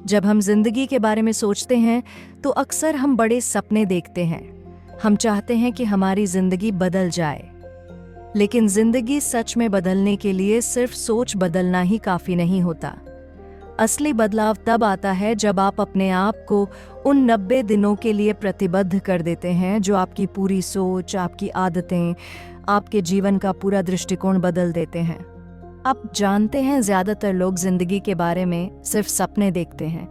जब हम जिंदगी के बारे में सोचते हैं तो अक्सर हम बड़े सपने देखते हैं। हम चाहते हैं कि हमारी जिंदगी बदल जाए। लेकिन जिंदगी सच में बदलने के लिए सिर्फ सोच बदलना ही काफी नहीं होता। असली बदलाव तब आता है जब आप अपने आप को उन 90 दिनों के लिए प्रतिबद्ध कर देते हैं जो आपकी पूरी सोच, आपकी आदतें, आपके जीवन का पूरा दृष्टिकोण बदल देते हैं। आप जानते हैं, ज्यादातर लोग जिंदगी के बारे में सिर्फ सपने देखते हैं,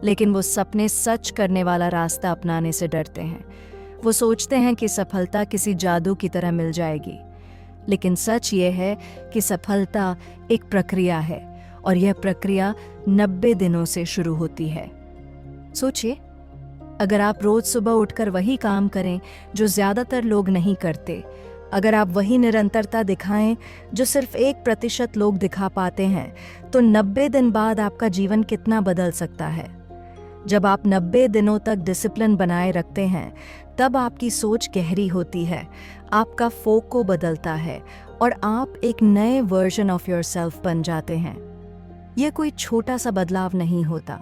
लेकिन वो सपने सच करने वाला रास्ता अपनाने से डरते हैं। वो सोचते हैं कि सफलता किसी जादू की तरह मिल जाएगी, लेकिन सच ये है कि सफलता एक प्रक्रिया है और यह प्रक्रिया 90 दिनों से शुरू होती है। सोचिए, अगर आप रोज सुबह उठकर वही काम करें जो ज्यादातर लोग नहीं करते, अगर आप वही निरंतरता दिखाएं जो सिर्फ 1% लोग दिखा पाते हैं, तो 90 दिन बाद आपका जीवन कितना बदल सकता है। जब आप 90 दिनों तक डिसिप्लिन बनाए रखते हैं, तब आपकी सोच गहरी होती है, आपका फोको बदलता है और आप एक नए वर्जन ऑफ योरसेल्फ बन जाते हैं। यह कोई छोटा सा बदलाव नहीं होता।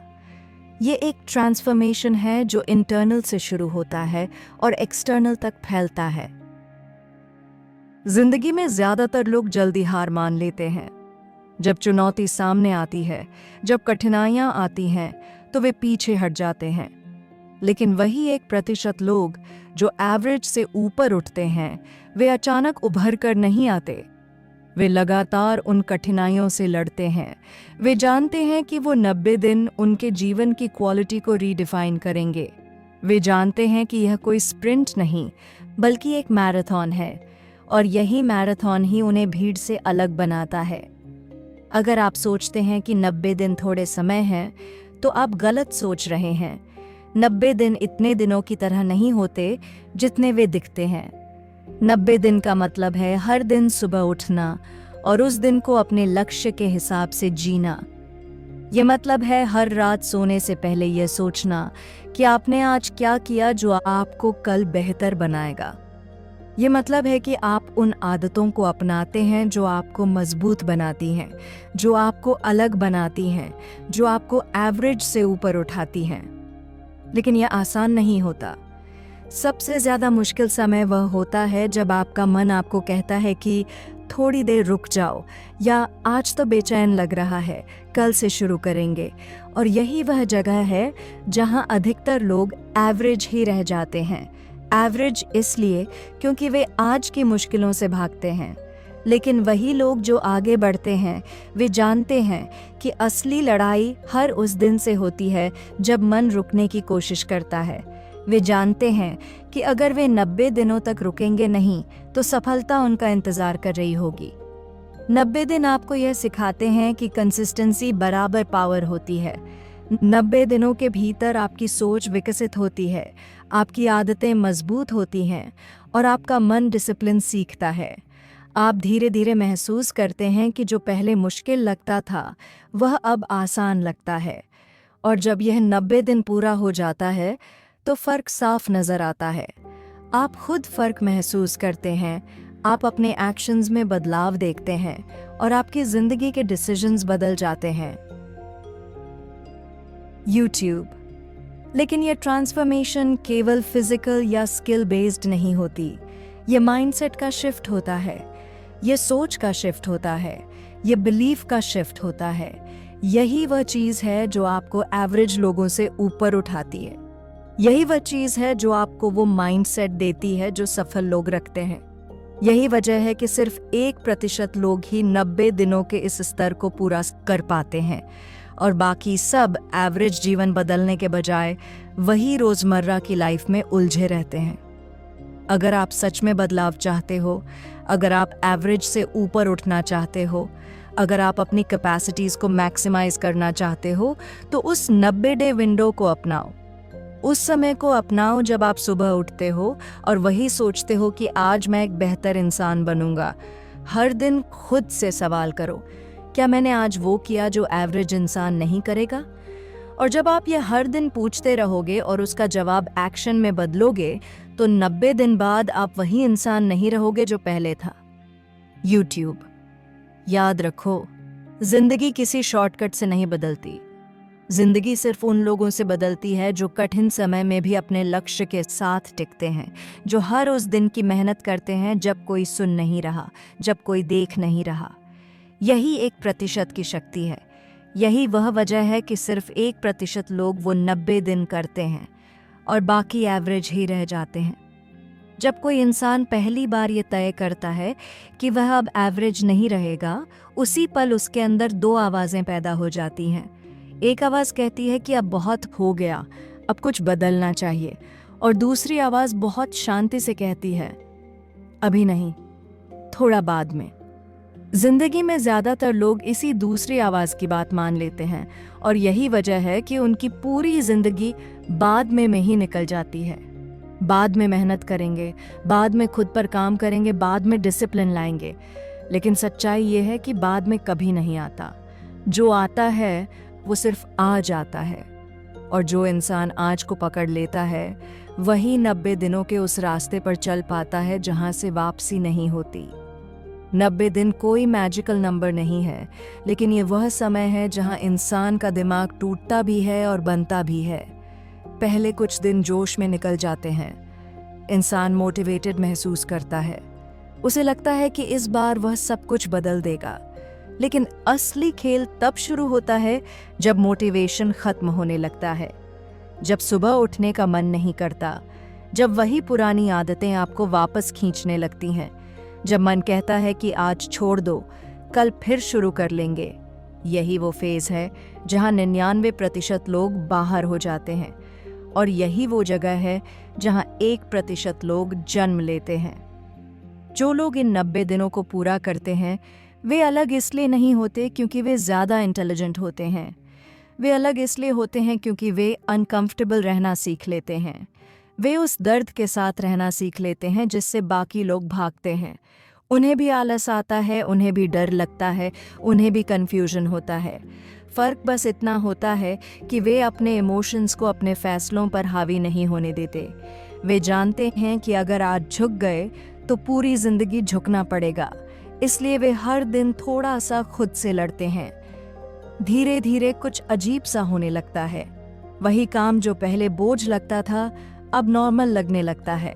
ये एक ट्रांसफॉर्मेशन है जो इंटरनल से शुरू होता है और एक्सटर्नल तक फैलता है। जिंदगी में ज्यादातर लोग जल्दी हार मान लेते हैं। जब चुनौती सामने आती है, जब कठिनाइयां आती हैं, तो वे पीछे हट जाते हैं। लेकिन वही 1% लोग जो एवरेज से ऊपर उठते हैं, वे अचानक उभर कर नहीं आते। वे लगातार उन कठिनाइयों से लड़ते हैं। वे जानते हैं कि वो 90 दिन उनके जीवन की क्वालिटी को रीडिफाइन करेंगे। वे जानते हैं कि यह कोई स्प्रिंट नहीं, बल्कि एक मैराथन है, और यही मैराथन ही उन्हें भीड़ से अलग बनाता है। अगर आप सोचते हैं कि 90 दिन थोड़े समय हैं, तो आप गलत सोच रहे हैं। 90 दिन इतने दिनों की तरह नहीं होते जितने वे दिखते हैं। 90 दिन का मतलब है हर दिन सुबह उठना और उस दिन को अपने लक्ष्य के हिसाब से जीना। ये मतलब है हर रात सोने से पहले यह सोचना कि आपने आज क्या किया जो आपको कल बेहतर बनाएगा। ये मतलब है कि आप उन आदतों को अपनाते हैं जो आपको मजबूत बनाती हैं, जो आपको अलग बनाती हैं, जो आपको एवरेज से ऊपर उठाती हैं। लेकिन यह आसान नहीं होता। सबसे ज़्यादा मुश्किल समय वह होता है जब आपका मन आपको कहता है कि थोड़ी देर रुक जाओ, या आज तो बेचैन लग रहा है, कल से शुरू करेंगे। और यही वह जगह है जहां अधिकतर लोग एवरेज ही रह जाते हैं। एवरेज इसलिए क्योंकि वे आज की मुश्किलों से भागते हैं। लेकिन वही लोग जो आगे बढ़ते हैं, वे जानते हैं कि असली लड़ाई हर उस दिन से होती है जब मन रुकने की कोशिश करता है। वे जानते हैं कि अगर वे 90 दिनों तक रुकेंगे नहीं, तो सफलता उनका इंतजार कर रही होगी। 90 दिन आपको यह सिखाते हैं कि कंसिस्टेंसी बराबर पावर होती है। 90 दिनों के भीतर आपकी सोच विकसित होती है, आपकी आदतें मजबूत होती हैं और आपका मन डिसिप्लिन सीखता है। आप धीरे धीरे महसूस करते हैं कि जो पहले मुश्किल लगता था, वह अब आसान लगता है। और जब यह 90 दिन पूरा हो जाता है, तो फर्क साफ नजर आता है। आप खुद फर्क महसूस करते हैं, आप अपने एक्शंस में बदलाव देखते हैं और आपकी जिंदगी के डिसीजंस बदल जाते हैं। यूट्यूब। लेकिन यह ट्रांसफॉर्मेशन केवल फिजिकल या स्किल बेस्ड नहीं होती। यह माइंडसेट का शिफ्ट होता है, यह सोच का शिफ्ट होता है, यह बिलीफ का शिफ्ट होता है। यही वह चीज है जो आपको एवरेज लोगों से ऊपर उठाती है। यही वह चीज है जो आपको वो माइंडसेट देती है जो सफल लोग रखते हैं। यही वजह है कि सिर्फ 1% लोग ही 90 दिनों के इस स्तर को पूरा कर पाते हैं और बाकी सब एवरेज जीवन बदलने के बजाय वही रोजमर्रा की लाइफ में उलझे रहते हैं। अगर आप सच में बदलाव चाहते हो, अगर आप एवरेज से ऊपर उठना चाहते हो, अगर आप अपनी कैपेसिटीज को मैक्सिमाइज करना चाहते हो, तो उस 90 डे विंडो को अपनाओ। उस समय को अपनाओ जब आप सुबह उठते हो और वही सोचते हो कि आज मैं एक बेहतर इंसान बनूंगा। हर दिन खुद से सवाल करो, क्या मैंने आज वो किया जो एवरेज इंसान नहीं करेगा? और जब आप ये हर दिन पूछते रहोगे और उसका जवाब एक्शन में बदलोगे, तो 90 दिन बाद आप वही इंसान नहीं रहोगे जो पहले था। यूट्यूब। याद रखो, जिंदगी किसी शॉर्टकट से नहीं बदलती। जिंदगी सिर्फ उन लोगों से बदलती है जो कठिन समय में भी अपने लक्ष्य के साथ टिकते हैं, जो हर उस दिन की मेहनत करते हैं जब कोई सुन नहीं रहा, जब कोई देख नहीं रहा। यही 1% की शक्ति है। यही वह वजह है कि सिर्फ 1% लोग वो 90 दिन करते हैं और बाकी एवरेज ही रह जाते हैं। जब कोई इंसान पहली बार ये तय करता है कि वह अब एवरेज नहीं रहेगा, उसी पल उसके अंदर 2 आवाज़ें पैदा हो जाती हैं। एक आवाज़ कहती है कि अब बहुत हो गया, अब कुछ बदलना चाहिए, और दूसरी आवाज़ बहुत शांति से कहती है, अभी नहीं, थोड़ा बाद में। जिंदगी में ज़्यादातर लोग इसी दूसरी आवाज़ की बात मान लेते हैं, और यही वजह है कि उनकी पूरी ज़िंदगी बाद में ही निकल जाती है। बाद में मेहनत करेंगे, बाद में खुद पर काम करेंगे, बाद में डिसिप्लिन लाएंगे, लेकिन सच्चाई ये है कि बाद में कभी नहीं आता। जो आता है वो सिर्फ आज आता है, और जो इंसान आज को पकड़ लेता है वही 90 दिनों के उस रास्ते पर चल पाता है जहां से वापसी नहीं होती। 90 दिन कोई मैजिकल नंबर नहीं है, लेकिन ये वह समय है जहां इंसान का दिमाग टूटता भी है और बनता भी है। पहले कुछ दिन जोश में निकल जाते हैं, इंसान मोटिवेटेड महसूस करता है, उसे लगता है कि इस बार वह सब कुछ बदल देगा। लेकिन असली खेल तब शुरू होता है जब मोटिवेशन खत्म होने लगता है, जब सुबह उठने का मन नहीं करता, जब वही पुरानी आदतें आपको वापस खींचने लगती हैं, जब मन कहता है कि आज छोड़ दो, कल फिर शुरू कर लेंगे। यही वो फेज है जहां 99% लोग बाहर हो जाते हैं, और यही वो जगह है जहां 1% लोग जन्म लेते हैं। जो लोग इन 90 दिनों को पूरा करते हैं वे अलग इसलिए नहीं होते क्योंकि वे ज़्यादा इंटेलिजेंट होते हैं। वे अलग इसलिए होते हैं क्योंकि वे अनकंफर्टेबल रहना सीख लेते हैं। वे उस दर्द के साथ रहना सीख लेते हैं जिससे बाकी लोग भागते हैं। उन्हें भी आलस आता है, उन्हें भी डर लगता है, उन्हें भी कन्फ्यूजन होता है। फ़र्क बस इतना होता है कि वे अपने इमोशंस को अपने फैसलों पर हावी नहीं होने देते। वे जानते हैं कि अगर आज झुक गए तो पूरी ज़िंदगी झुकना पड़ेगा, इसलिए वे हर दिन थोड़ा सा खुद से लड़ते हैं। धीरे धीरे कुछ अजीब सा होने लगता है। वही काम जो पहले बोझ लगता था अब नॉर्मल लगने लगता है।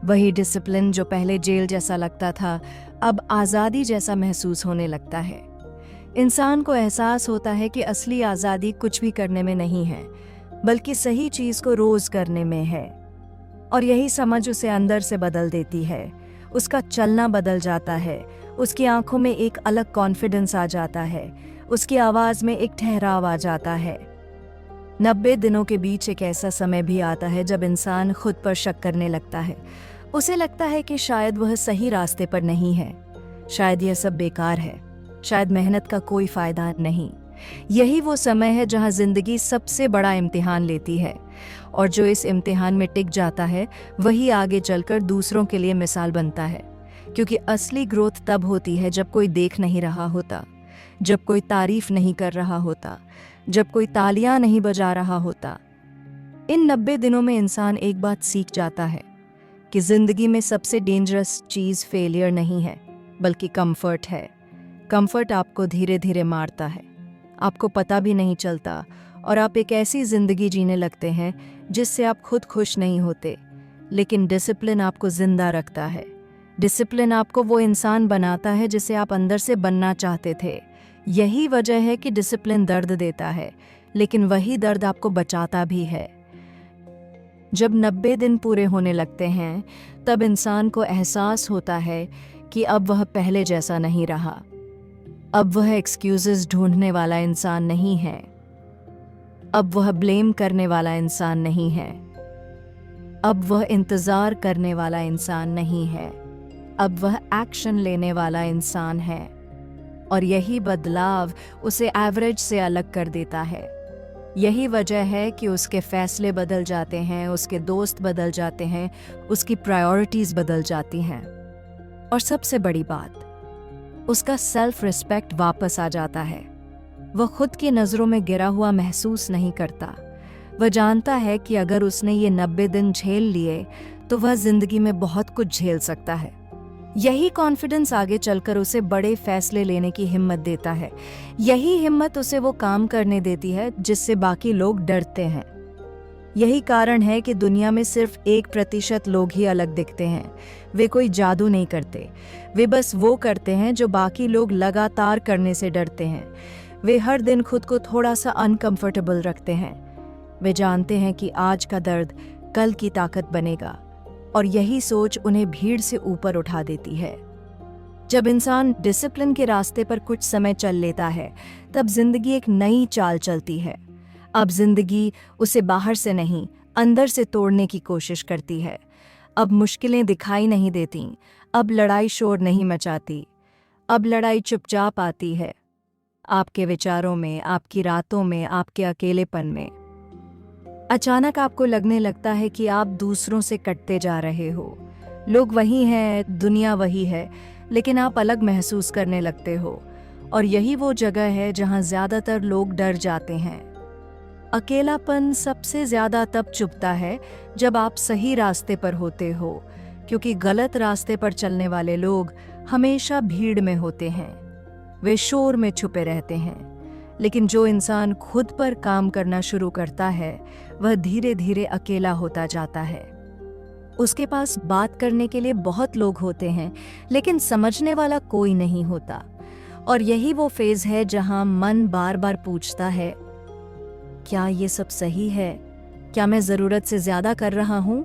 वही डिसिप्लिन जो पहले जेल जैसा लगता था अब आज़ादी जैसा महसूस होने लगता है। इंसान को एहसास होता है कि असली आज़ादी कुछ भी करने में नहीं है, बल्कि सही चीज़ को रोज़ करने में है। और यही समझ उसे अंदर से बदल देती है। उसका चलना बदल जाता है, उसकी आंखों में एक अलग कॉन्फिडेंस आ जाता है, उसकी आवाज़ में एक ठहराव आ जाता है। 90 दिनों के बीच एक ऐसा समय भी आता है जब इंसान खुद पर शक करने लगता है। उसे लगता है कि शायद वह सही रास्ते पर नहीं है, शायद यह सब बेकार है, शायद मेहनत का कोई फ़ायदा नहीं। यही वो समय है जहां ज़िंदगी सबसे बड़ा इम्तिहान लेती है, और जो इस इम्तिहान में टिक जाता है वही आगे चलकर दूसरों के लिए मिसाल बनता है। क्योंकि असली ग्रोथ तब होती है जब कोई देख नहीं रहा होता, जब कोई तारीफ नहीं कर रहा होता, जब कोई तालियां नहीं बजा रहा होता। इन 90 दिनों में इंसान एक बात सीख जाता है कि ज़िंदगी में सबसे डेंजरस चीज़ फेलियर नहीं है, बल्कि कंफर्ट है। कंफर्ट आपको धीरे धीरे मारता है, आपको पता भी नहीं चलता, और आप एक ऐसी ज़िंदगी जीने लगते हैं जिससे आप खुद खुश नहीं होते। लेकिन डिसिप्लिन आपको ज़िंदा रखता है। डिसिप्लिन आपको वो इंसान बनाता है जिसे आप अंदर से बनना चाहते थे। यही वजह है कि डिसिप्लिन दर्द देता है, लेकिन वही दर्द आपको बचाता भी है। जब 90 दिन पूरे होने लगते हैं तब इंसान को एहसास होता है कि अब वह पहले जैसा नहीं रहा। अब वह एक्सक्यूजेस ढूंढने वाला इंसान नहीं है, अब वह ब्लेम करने वाला इंसान नहीं है, अब वह इंतज़ार करने वाला इंसान नहीं है, अब वह एक्शन लेने वाला इंसान है। और यही बदलाव उसे एवरेज से अलग कर देता है। यही वजह है कि उसके फैसले बदल जाते हैं, उसके दोस्त बदल जाते हैं, उसकी प्रायोरिटीज़ बदल जाती हैं, और सबसे बड़ी बात, उसका सेल्फ रिस्पेक्ट वापस आ जाता है। वह खुद की नज़रों में गिरा हुआ महसूस नहीं करता। वह जानता है कि अगर उसने ये 90 दिन झेल लिए तो वह ज़िंदगी में बहुत कुछ झेल सकता है। यही कॉन्फिडेंस आगे चलकर उसे बड़े फैसले लेने की हिम्मत देता है। यही हिम्मत उसे वो काम करने देती है जिससे बाकी लोग डरते हैं। यही कारण है कि दुनिया में सिर्फ 1% लोग ही अलग दिखते हैं। वे कोई जादू नहीं करते, वे बस वो करते हैं जो बाकी लोग लगातार करने से डरते हैं। वे हर दिन खुद को थोड़ा सा अनकंफर्टेबल रखते हैं। वे जानते हैं कि आज का दर्द कल की ताकत बनेगा, और यही सोच उन्हें भीड़ से ऊपर उठा देती है। जब इंसान डिसिप्लिन के रास्ते पर कुछ समय चल लेता है, तब जिंदगी एक नई चाल चलती है। अब जिंदगी उसे बाहर से नहीं, अंदर से तोड़ने की कोशिश करती है। अब मुश्किलें दिखाई नहीं देती, अब लड़ाई शोर नहीं मचाती, अब लड़ाई चुपचाप आती है, आपके विचारों में, आपकी रातों में, आपके अकेलेपन में। अचानक आपको लगने लगता है कि आप दूसरों से कटते जा रहे हो। लोग वही हैं, दुनिया वही है, लेकिन आप अलग महसूस करने लगते हो। और यही वो जगह है जहां ज्यादातर लोग डर जाते हैं। अकेलापन सबसे ज्यादा तब चुभता है जब आप सही रास्ते पर होते हो, क्योंकि गलत रास्ते पर चलने वाले लोग हमेशा भीड़ में होते हैं, वे शोर में छुपे रहते हैं। लेकिन जो इंसान खुद पर काम करना शुरू करता है, वह धीरे धीरे अकेला होता जाता है। उसके पास बात करने के लिए बहुत लोग होते हैं, लेकिन समझने वाला कोई नहीं होता। और यही वो फेज है जहां मन बार बार पूछता है, क्या ये सब सही है? क्या मैं जरूरत से ज्यादा कर रहा हूं?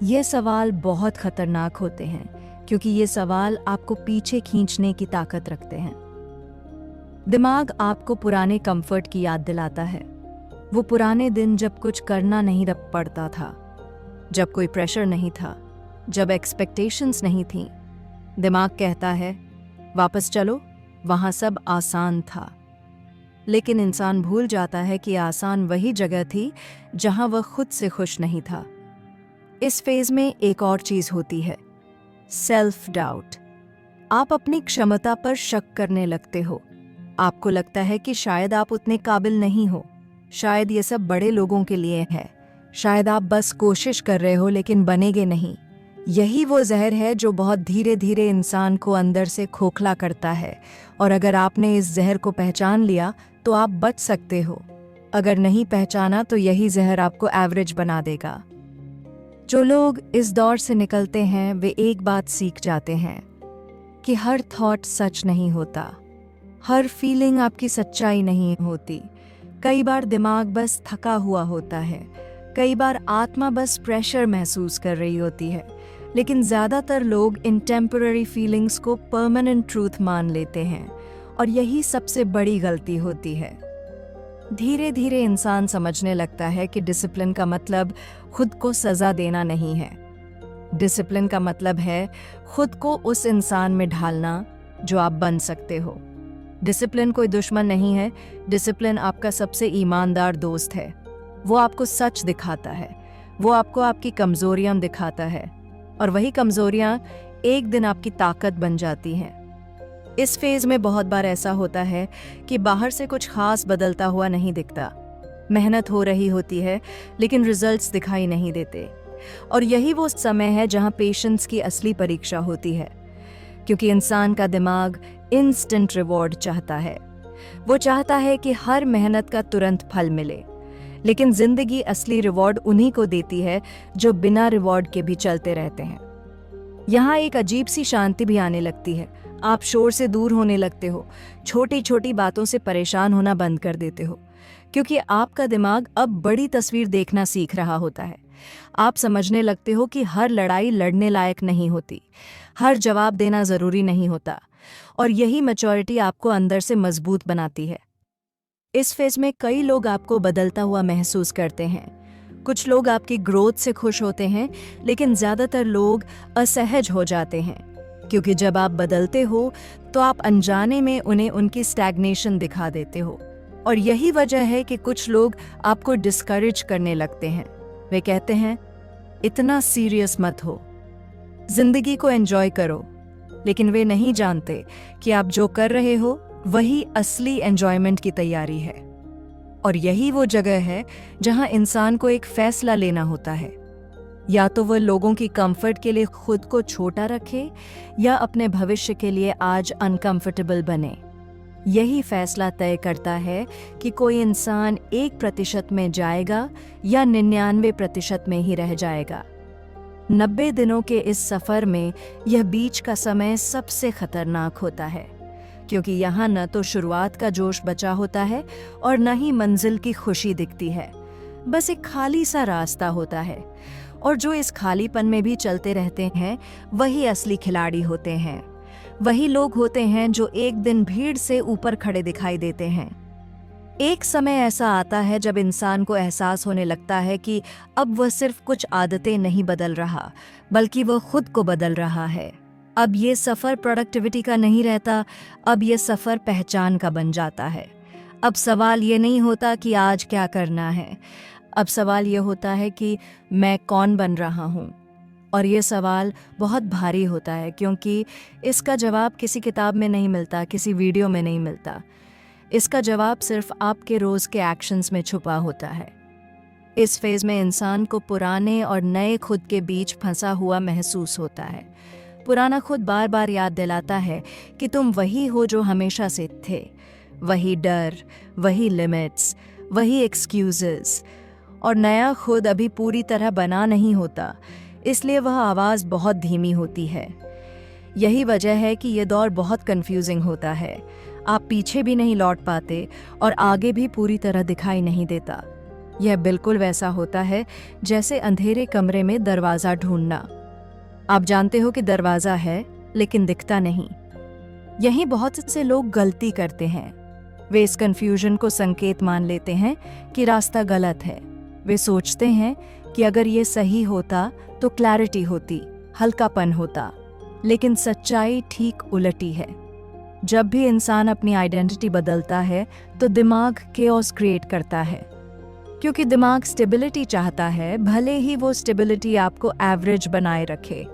ये सवाल बहुत खतरनाक होते हैं, क्योंकि ये सवाल आपको पीछे खींचने की ताकत रखते हैं। दिमाग आपको पुराने कंफर्ट की याद दिलाता है। वो पुराने दिन जब कुछ करना नहीं पड़ता था, जब कोई प्रेशर नहीं था, जब एक्सपेक्टेशंस नहीं थी। दिमाग कहता है, वापस चलो, वहां सब आसान था। लेकिन इंसान भूल जाता है कि आसान वही जगह थी जहां वह खुद से खुश नहीं था। इस फेज में एक और चीज होती है, सेल्फ डाउट। आप अपनी क्षमता पर शक करने लगते हो। आपको लगता है कि शायद आप उतने काबिल नहीं हो, शायद ये सब बड़े लोगों के लिए है, शायद आप बस कोशिश कर रहे हो लेकिन बनेगे नहीं। यही वो जहर है जो बहुत धीरे धीरे इंसान को अंदर से खोखला करता है। और अगर आपने इस जहर को पहचान लिया तो आप बच सकते हो। अगर नहीं पहचाना तो यही जहर आपको एवरेज बना देगा। जो लोग इस दौर से निकलते हैं, वे एक बात सीख जाते हैं कि हर थॉट सच नहीं होता, हर फीलिंग आपकी सच्चाई नहीं होती। कई बार दिमाग बस थका हुआ होता है, कई बार आत्मा बस प्रेशर महसूस कर रही होती है। लेकिन ज़्यादातर लोग इन टेम्पररी फीलिंग्स को परमानेंट ट्रूथ मान लेते हैं, और यही सबसे बड़ी गलती होती है। धीरे धीरे इंसान समझने लगता है कि डिसिप्लिन का मतलब खुद को सज़ा देना नहीं है। डिसिप्लिन का मतलब है खुद को उस इंसान में ढालना जो आप बन सकते हो। डिसिप्लिन कोई दुश्मन नहीं है, डिसिप्लिन आपका सबसे ईमानदार दोस्त है। वो आपको सच दिखाता है, वो आपको आपकी कमजोरियां दिखाता है, और वही कमजोरियां एक दिन आपकी ताकत बन जाती हैं। इस फेज में बहुत बार ऐसा होता है कि बाहर से कुछ खास बदलता हुआ नहीं दिखता। मेहनत हो रही होती है लेकिन रिजल्ट्स दिखाई नहीं देते। और यही वो समय है जहां पेशेंस की असली परीक्षा होती है, क्योंकि इंसान का दिमाग इंस्टेंट रिवॉर्ड चाहता है। वो चाहता है कि हर मेहनत का तुरंत फल मिले। लेकिन जिंदगी असली रिवॉर्ड उन्हीं को देती है जो बिना रिवॉर्ड के भी चलते रहते हैं। यहाँ एक अजीब सी शांति भी आने लगती है। आप शोर से दूर होने लगते हो, छोटी छोटी बातों से परेशान होना बंद कर देते हो, क्योंकि आपका दिमाग अब बड़ी तस्वीर देखना सीख रहा होता है। आप समझने लगते हो कि हर लड़ाई लड़ने लायक नहीं होती, हर जवाब देना जरूरी नहीं होता, और यही मैच्योरिटी आपको अंदर से मजबूत बनाती है। इस फेज में कई लोग आपको बदलता हुआ महसूस करते हैं। कुछ लोग आपकी ग्रोथ से खुश होते हैं, लेकिन ज्यादातर लोग असहज हो जाते हैं, क्योंकि जब आप बदलते हो तो आप अनजाने में उन्हें उनकी स्टैग्नेशन दिखा देते हो। और यही वजह है कि कुछ लोग आपको डिस्करेज करने लगते हैं। वे कहते हैं, इतना सीरियस मत हो, जिंदगी को एंजॉय करो। लेकिन वे नहीं जानते कि आप जो कर रहे हो वही असली एंजॉयमेंट की तैयारी है। और यही वो जगह है जहां इंसान को एक फैसला लेना होता है। या तो वह लोगों की कंफर्ट के लिए खुद को छोटा रखे या अपने भविष्य के लिए आज अनकंफर्टेबल बने। यही फैसला तय करता है कि कोई इंसान 1% में जाएगा या 99% में ही रह जाएगा। 90 दिनों के इस सफ़र में यह बीच का समय सबसे खतरनाक होता है, क्योंकि यहाँ न तो शुरुआत का जोश बचा होता है और न ही मंजिल की खुशी दिखती है। बस एक खाली सा रास्ता होता है, और जो इस खालीपन में भी चलते रहते हैं वही असली खिलाड़ी होते हैं। वही लोग होते हैं जो एक दिन भीड़ से ऊपर खड़े दिखाई देते हैं। एक समय ऐसा आता है जब इंसान को एहसास होने लगता है कि अब वह सिर्फ कुछ आदतें नहीं बदल रहा, बल्कि वह खुद को बदल रहा है। अब ये सफ़र प्रोडक्टिविटी का नहीं रहता, अब ये सफ़र पहचान का बन जाता है। अब सवाल ये नहीं होता कि आज क्या करना है, अब सवाल ये होता है कि मैं कौन बन रहा हूँ। और ये सवाल बहुत भारी होता है, क्योंकि इसका जवाब किसी किताब में नहीं मिलता, किसी वीडियो में नहीं मिलता। इसका जवाब सिर्फ आपके रोज़ के एक्शंस में छुपा होता है। इस फेज़ में इंसान को पुराने और नए खुद के बीच फंसा हुआ महसूस होता है। पुराना खुद बार बार याद दिलाता है कि तुम वही हो जो हमेशा से थे। वही डर, वही लिमिट्स, वही एक्सक्यूजेस। और नया खुद अभी पूरी तरह बना नहीं होता, इसलिए वह आवाज़ बहुत धीमी होती है। यही वजह है कि ये दौर बहुत कंफ्यूजिंग होता है। आप पीछे भी नहीं लौट पाते और आगे भी पूरी तरह दिखाई नहीं देता। यह बिल्कुल वैसा होता है जैसे अंधेरे कमरे में दरवाज़ा ढूंढना। आप जानते हो कि दरवाज़ा है, लेकिन दिखता नहीं। यही बहुत से लोग गलती करते हैं। वे इस कंफ्यूजन को संकेत मान लेते हैं कि रास्ता गलत है। वे सोचते हैं कि अगर ये सही होता तो क्लैरिटी होती, हल्कापन होता। लेकिन सच्चाई ठीक उलटी है। जब भी इंसान अपनी आइडेंटिटी बदलता है तो दिमाग केओस क्रिएट करता है, क्योंकि दिमाग स्टेबिलिटी चाहता है, भले ही वो स्टेबिलिटी आपको एवरेज बनाए रखे।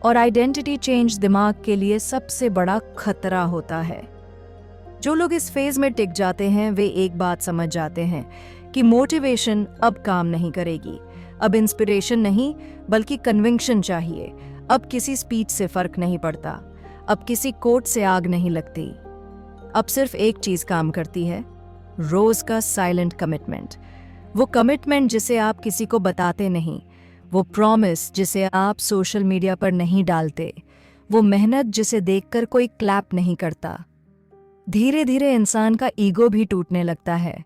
और आइडेंटिटी चेंज दिमाग के लिए सबसे बड़ा खतरा होता है। जो लोग इस फेज में टिक जाते हैं वे एक बात समझ जाते हैं कि मोटिवेशन अब काम नहीं करेगी। अब इंस्पिरेशन नहीं, बल्कि कन्विक्शन चाहिए। अब किसी स्पीच से फर्क नहीं पड़ता, अब किसी कोट से आग नहीं लगती। अब सिर्फ एक चीज काम करती है, रोज का साइलेंट कमिटमेंट। वो कमिटमेंट जिसे आप किसी को बताते नहीं, वो प्रॉमिस जिसे आप सोशल मीडिया पर नहीं डालते, वो मेहनत जिसे देखकर कोई क्लैप नहीं करता। धीरे धीरे इंसान का ईगो भी टूटने लगता है।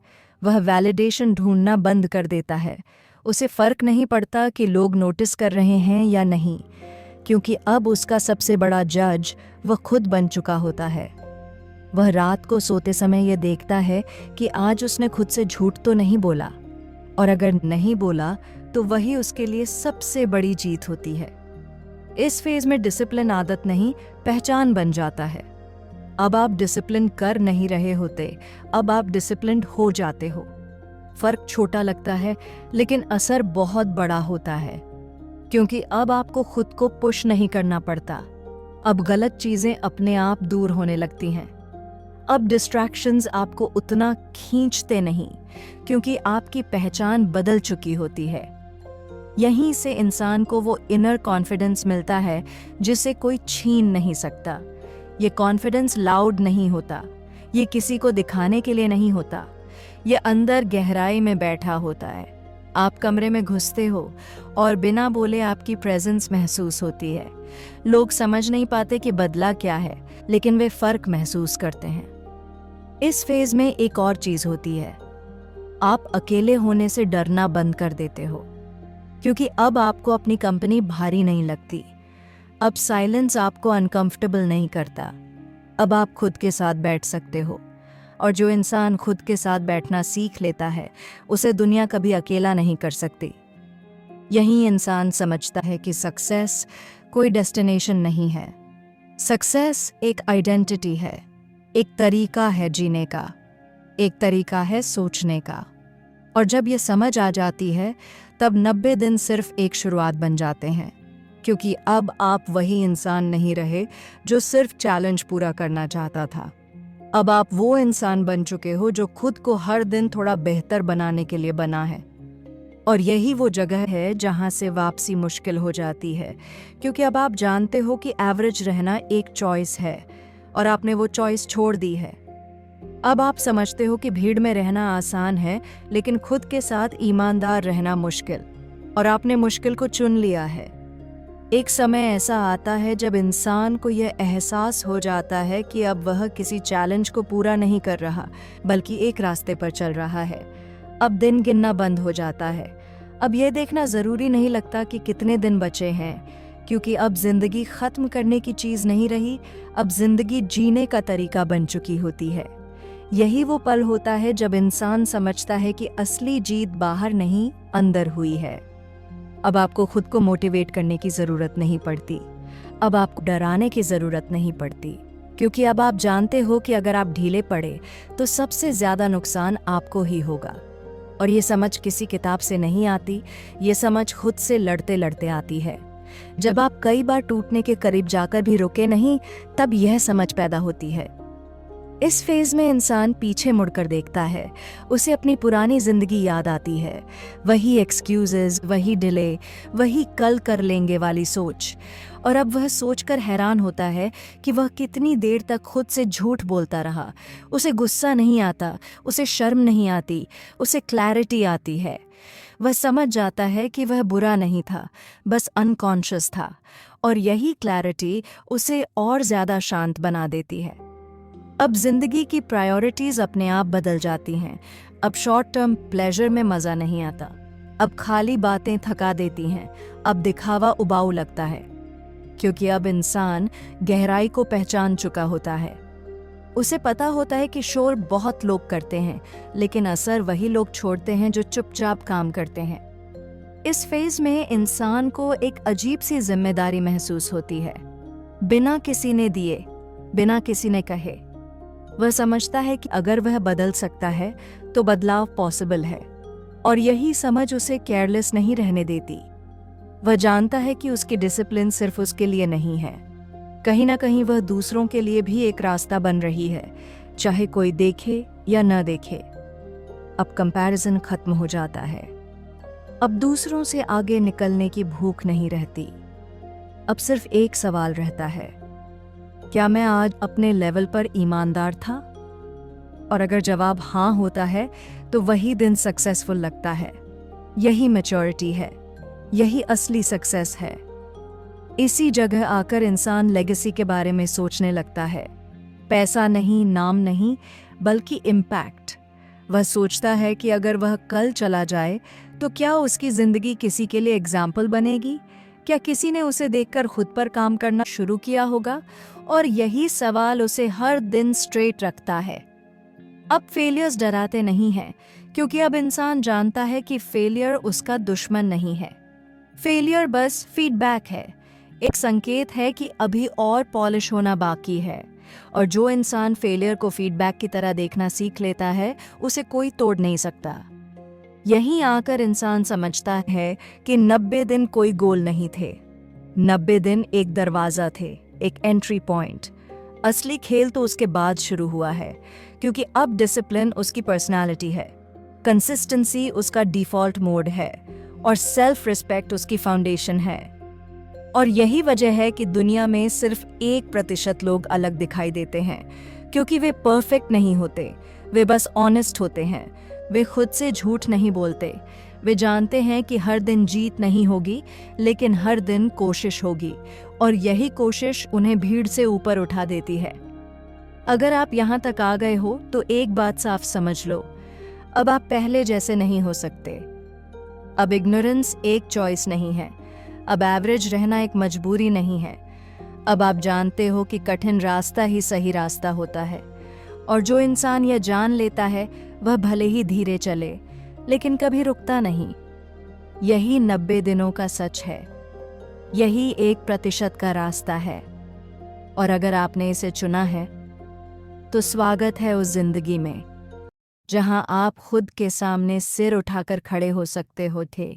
वह वैलिडेशन ढूंढना बंद कर देता है। उसे फर्क नहीं पड़ता कि लोग नोटिस कर रहे हैं या नहीं, क्योंकि अब उसका सबसे बड़ा जज वह खुद बन चुका होता है। वह रात को सोते समय यह देखता है कि आज उसने खुद से झूठ तो नहीं बोला, और अगर नहीं बोला तो वही उसके लिए सबसे बड़ी जीत होती है। इस फेज में डिसिप्लिन आदत नहीं, पहचान बन जाता है। अब आप डिसिप्लिन कर नहीं रहे होते, अब आप डिसिप्लिन्ड हो जाते हो। फर्क छोटा लगता है, लेकिन असर बहुत बड़ा होता है, क्योंकि अब आपको खुद को पुश नहीं करना पड़ता। अब गलत चीजें अपने आप दूर होने लगती हैं। अब डिस्ट्रैक्शंस आपको उतना खींचते नहीं, क्योंकि आपकी पहचान बदल चुकी होती है। यहीं से इंसान को वो इनर कॉन्फिडेंस मिलता है जिसे कोई छीन नहीं सकता। ये कॉन्फिडेंस लाउड नहीं होता, ये किसी को दिखाने के लिए नहीं होता, ये अंदर गहराई में बैठा होता है। आप कमरे में घुसते हो और बिना बोले आपकी प्रेजेंस महसूस होती है। लोग समझ नहीं पाते कि बदला क्या है, लेकिन वे फर्क महसूस करते हैं। इस फेज में एक और चीज होती है, आप अकेले होने से डरना बंद कर देते हो, क्योंकि अब आपको अपनी कंपनी भारी नहीं लगती। अब साइलेंस आपको अनकंफर्टेबल नहीं करता। अब आप खुद के साथ बैठ सकते हो, और जो इंसान खुद के साथ बैठना सीख लेता है उसे दुनिया कभी अकेला नहीं कर सकती। यही इंसान समझता है कि सक्सेस कोई डेस्टिनेशन नहीं है। सक्सेस एक आइडेंटिटी है, एक तरीका है जीने का, एक तरीका है सोचने का। और जब ये समझ आ जाती है तब 90 दिन सिर्फ एक शुरुआत बन जाते हैं, क्योंकि अब आप वही इंसान नहीं रहे जो सिर्फ चैलेंज पूरा करना चाहता था। अब आप वो इंसान बन चुके हो जो खुद को हर दिन थोड़ा बेहतर बनाने के लिए बना है। और यही वो जगह है जहां से वापसी मुश्किल हो जाती है, क्योंकि अब आप जानते हो कि एवरेज रहना एक चॉइस है और आपने वो चॉइस छोड़ दी है। अब आप समझते हो कि भीड़ में रहना आसान है, लेकिन खुद के साथ ईमानदार रहना मुश्किल, और आपने मुश्किल को चुन लिया है। एक समय ऐसा आता है जब इंसान को यह एहसास हो जाता है कि अब वह किसी चैलेंज को पूरा नहीं कर रहा, बल्कि एक रास्ते पर चल रहा है। अब दिन गिनना बंद हो जाता है। अब यह देखना ज़रूरी नहीं लगता कि कितने दिन बचे हैं, क्योंकि अब जिंदगी ख़त्म करने की चीज़ नहीं रही, अब जिंदगी जीने का तरीका बन चुकी होती है। यही वो पल होता है जब इंसान समझता है कि असली जीत बाहर नहीं, अंदर हुई है। अब आपको खुद को मोटिवेट करने की ज़रूरत नहीं पड़ती, अब आपको डराने की ज़रूरत नहीं पड़ती, क्योंकि अब आप जानते हो कि अगर आप ढीले पड़े तो सबसे ज़्यादा नुकसान आपको ही होगा। और ये समझ किसी किताब से नहीं आती, ये समझ खुद से लड़ते लड़ते आती है। जब आप कई बार टूटने के करीब जाकर भी रुके नहीं, तब यह समझ पैदा होती है। इस फेज में इंसान पीछे मुड़कर देखता है, उसे अपनी पुरानी जिंदगी याद आती है। वही एक्सक्यूजेस, वही डिले, वही कल कर लेंगे वाली सोच। और अब वह सोचकर हैरान होता है कि वह कितनी देर तक खुद से झूठ बोलता रहा। उसे गुस्सा नहीं आता, उसे शर्म नहीं आती, उसे क्लैरिटी आती है। वह समझ जाता है कि वह बुरा नहीं था, बस अनकॉन्शियस था। और यही क्लैरिटी उसे और ज़्यादा शांत बना देती है। अब जिंदगी की प्रायोरिटीज अपने आप बदल जाती हैं। अब शॉर्ट टर्म प्लेजर में मज़ा नहीं आता, अब खाली बातें थका देती हैं, अब दिखावा उबाऊ लगता है, क्योंकि अब इंसान गहराई को पहचान चुका होता है। उसे पता होता है कि शोर बहुत लोग करते हैं, लेकिन असर वही लोग छोड़ते हैं जो चुपचाप काम करते हैं। इस फेज में इंसान को एक अजीब सी जिम्मेदारी महसूस होती है, बिना किसी ने दिए, बिना किसी ने कहे। वह समझता है कि अगर वह बदल सकता है तो बदलाव पॉसिबल है, और यही समझ उसे केयरलेस नहीं रहने देती। वह जानता है कि उसकी डिसिप्लिन सिर्फ उसके लिए नहीं है, कहीं ना कहीं वह दूसरों के लिए भी एक रास्ता बन रही है, चाहे कोई देखे या न देखे। अब कंपैरिजन खत्म हो जाता है। अब दूसरों से आगे निकलने की भूख नहीं रहती। अब सिर्फ एक सवाल रहता है, क्या मैं आज अपने लेवल पर ईमानदार था? और अगर जवाब हाँ होता है तो वही दिन सक्सेसफुल लगता है। यही मैच्योरिटी है, यही असली सक्सेस है। इसी जगह आकर इंसान लेगेसी के बारे में सोचने लगता है। पैसा नहीं, नाम नहीं, बल्कि इम्पैक्ट। वह सोचता है कि अगर वह कल चला जाए तो क्या उसकी जिंदगी किसी के लिए एग्जाम्पल बनेगी? क्या किसी ने उसे देखकर खुद पर काम करना शुरू किया होगा? और यही सवाल उसे हर दिन स्ट्रेट रखता है। अब फेलियर्स डराते नहीं हैं, क्योंकि अब इंसान जानता है कि फेलियर उसका दुश्मन नहीं है। फेलियर बस फीडबैक है, एक संकेत है कि अभी और पॉलिश होना बाकी है। और जो इंसान फेलियर को फीडबैक की तरह देखना सीख लेता है, उसे कोई तोड़ नहीं सकता। यहीं आकर इंसान समझता है कि 90 दिन कोई गोल नहीं थे, 90 दिन एक दरवाजा थे, एक एंट्री पॉइंट। असली खेल तो उसके बाद शुरू हुआ है, क्योंकि अब डिसिप्लिन उसकी पर्सनालिटी है, कंसिस्टेंसी उसका डिफॉल्ट मोड है, और सेल्फ रिस्पेक्ट उसकी फाउंडेशन है। और यही वजह है कि दुनिया में सिर्फ 1% लोग अलग दिखाई देते हैं, क्योंकि वे परफेक्ट नहीं होते, वे बस ऑनेस्ट होते हैं। वे खुद से झूठ नहीं बोलते। वे जानते हैं कि हर दिन जीत नहीं होगी, लेकिन हर दिन कोशिश होगी, और यही कोशिश उन्हें भीड़ से ऊपर उठा देती है। अगर आप यहाँ तक आ गए हो तो एक बात साफ समझ लो, अब आप पहले जैसे नहीं हो सकते। अब इग्नोरेंस एक चॉइस नहीं है, अब एवरेज रहना एक मजबूरी नहीं है। अब आप जानते हो कि कठिन रास्ता ही सही रास्ता होता है, और जो इंसान यह जान लेता है वह भले ही धीरे चले, लेकिन कभी रुकता नहीं। यही 90 दिनों का सच है, यही 1% का रास्ता है। और अगर आपने इसे चुना है तो स्वागत है उस जिंदगी में जहां आप खुद के सामने सिर उठाकर खड़े हो सकते हो थे।